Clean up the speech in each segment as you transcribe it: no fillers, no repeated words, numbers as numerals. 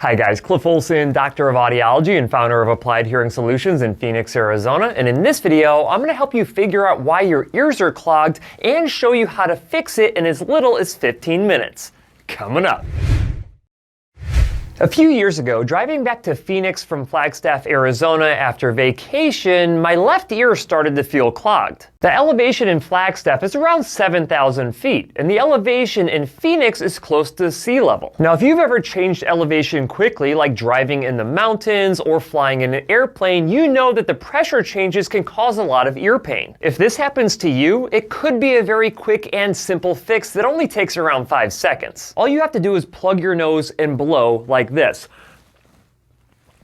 Hi guys, Cliff Olson, Doctor of Audiology and founder of Applied Hearing Solutions in Phoenix, Arizona. And in this video, I'm going to help you figure out why your ears are clogged and show you how to fix it in as little as 15 minutes. Coming up. A few years ago, driving back to Phoenix from Flagstaff, Arizona after vacation, my left ear started to feel clogged. The elevation in Flagstaff is around 7,000 feet, and the elevation in Phoenix is close to sea level. Now, if you've ever changed elevation quickly, like driving in the mountains or flying in an airplane, you know that the pressure changes can cause a lot of ear pain. If this happens to you, it could be a very quick and simple fix that only takes around 5 seconds. All you have to do is plug your nose and blow like this.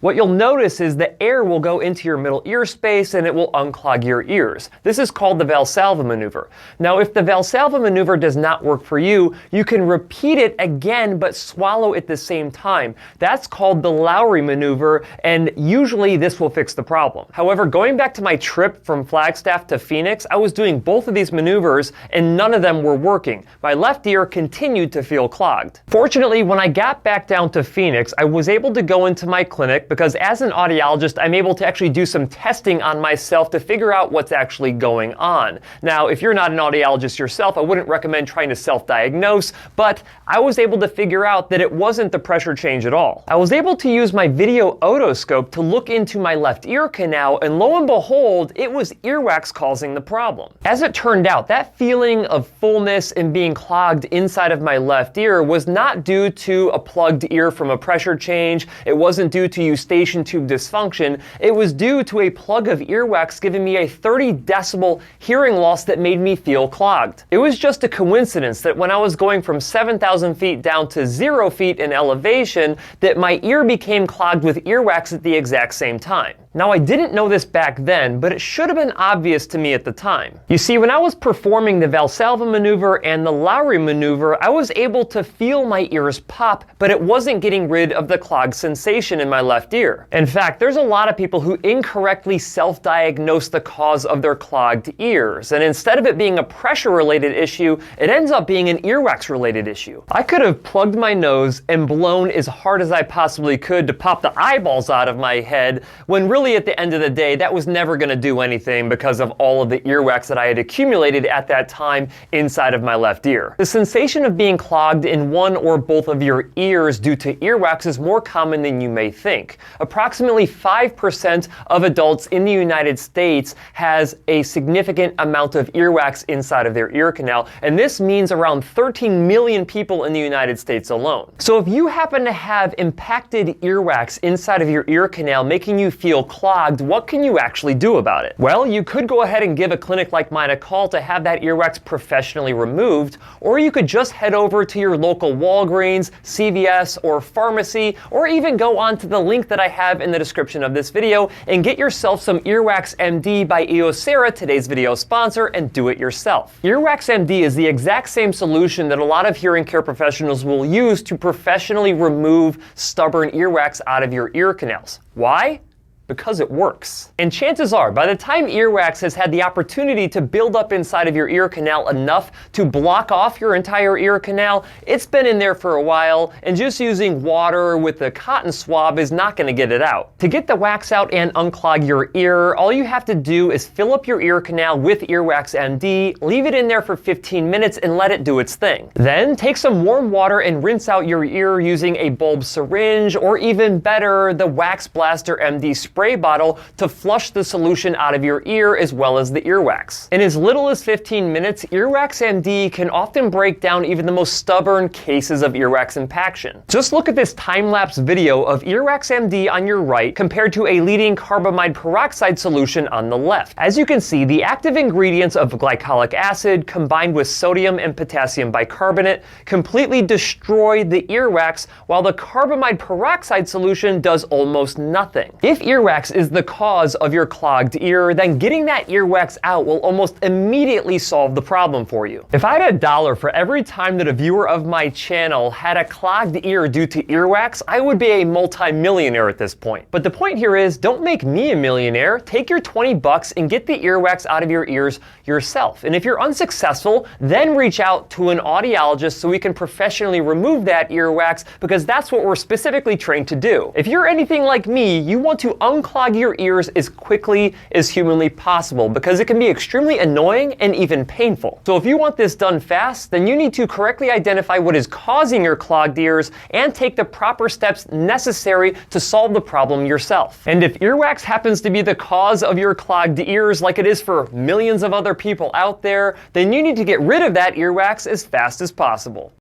What you'll notice is the air will go into your middle ear space and it will unclog your ears. This is called the Valsalva maneuver. Now, if the Valsalva maneuver does not work for you, you can repeat it again but swallow at the same time. That's called the Lowry maneuver, and usually this will fix the problem. However, going back to my trip from Flagstaff to Phoenix, I was doing both of these maneuvers and none of them were working. My left ear continued to feel clogged. Fortunately, when I got back down to Phoenix, I was able to go into my clinic because as an audiologist, I'm able to actually do some testing on myself to figure out what's actually going on. Now, if you're not an audiologist yourself, I wouldn't recommend trying to self-diagnose, but I was able to figure out that it wasn't the pressure change at all. I was able to use my video otoscope to look into my left ear canal, and lo and behold, it was earwax causing the problem. As it turned out, that feeling of fullness and being clogged inside of my left ear was not due to a plugged ear from a pressure change. It wasn't due to eustachian tube dysfunction. It was due to a plug of earwax giving me a 30 decibel hearing loss that made me feel clogged. It was just a coincidence that when I was going from 7,000 feet down to 0 feet in elevation, that my ear became clogged with earwax at the exact same time. Now, I didn't know this back then, but it should have been obvious to me at the time. You see, when I was performing the Valsalva maneuver and the Lowry maneuver, I was able to feel my ears pop, but it wasn't getting rid of the clogged sensation in my left ear. In fact, there's a lot of people who incorrectly self-diagnose the cause of their clogged ears, and instead of it being a pressure-related issue, it ends up being an earwax-related issue. I could have plugged my nose and blown as hard as I possibly could to pop the eyeballs out of my head, when really at the end of the day, that was never going to do anything because of all of the earwax that I had accumulated at that time inside of my left ear. The sensation of being clogged in one or both of your ears due to earwax is more common than you may think. Approximately 5% of adults in the United States has a significant amount of earwax inside of their ear canal, and this means around 13 million people in the United States alone. So if you happen to have impacted earwax inside of your ear canal making you feel clogged, what can you actually do about it? Well, you could go ahead and give a clinic like mine a call to have that earwax professionally removed, or you could just head over to your local Walgreens, CVS, or pharmacy, or even go on to the link that I have in the description of this video and get yourself some Earwax MD by Eosera, today's video sponsor, and do it yourself. Earwax MD is the exact same solution that a lot of hearing care professionals will use to professionally remove stubborn earwax out of your ear canals. Why? Because it works. And chances are, by the time earwax has had the opportunity to build up inside of your ear canal enough to block off your entire ear canal, it's been in there for a while, and just using water with a cotton swab is not going to get it out. To get the wax out and unclog your ear, all you have to do is fill up your ear canal with Earwax MD, leave it in there for 15 minutes, and let it do its thing. Then take some warm water and rinse out your ear using a bulb syringe, or even better, the Wax Blaster MD spray bottle to flush the solution out of your ear as well as the earwax. In as little as 15 minutes, Earwax MD can often break down even the most stubborn cases of earwax impaction. Just look at this time-lapse video of Earwax MD on your right compared to a leading carbamide peroxide solution on the left. As you can see, the active ingredients of glycolic acid combined with sodium and potassium bicarbonate completely destroy the earwax, while the carbamide peroxide solution does almost nothing. If earwax earwax is the cause of your clogged ear, then getting that earwax out will almost immediately solve the problem for you. If I had $1 for every time that a viewer of my channel had a clogged ear due to earwax, I would be a multi-millionaire at this point. But the point here is, don't make me a millionaire. Take your 20 bucks and get the earwax out of your ears yourself. And if you're unsuccessful, then reach out to an audiologist so we can professionally remove that earwax, because that's what we're specifically trained to do. If you're anything like me, you want to unclog your ears as quickly as humanly possible, because it can be extremely annoying and even painful. So if you want this done fast, then you need to correctly identify what is causing your clogged ears and take the proper steps necessary to solve the problem yourself. And if earwax happens to be the cause of your clogged ears, like it is for millions of other people out there, then you need to get rid of that earwax as fast as possible.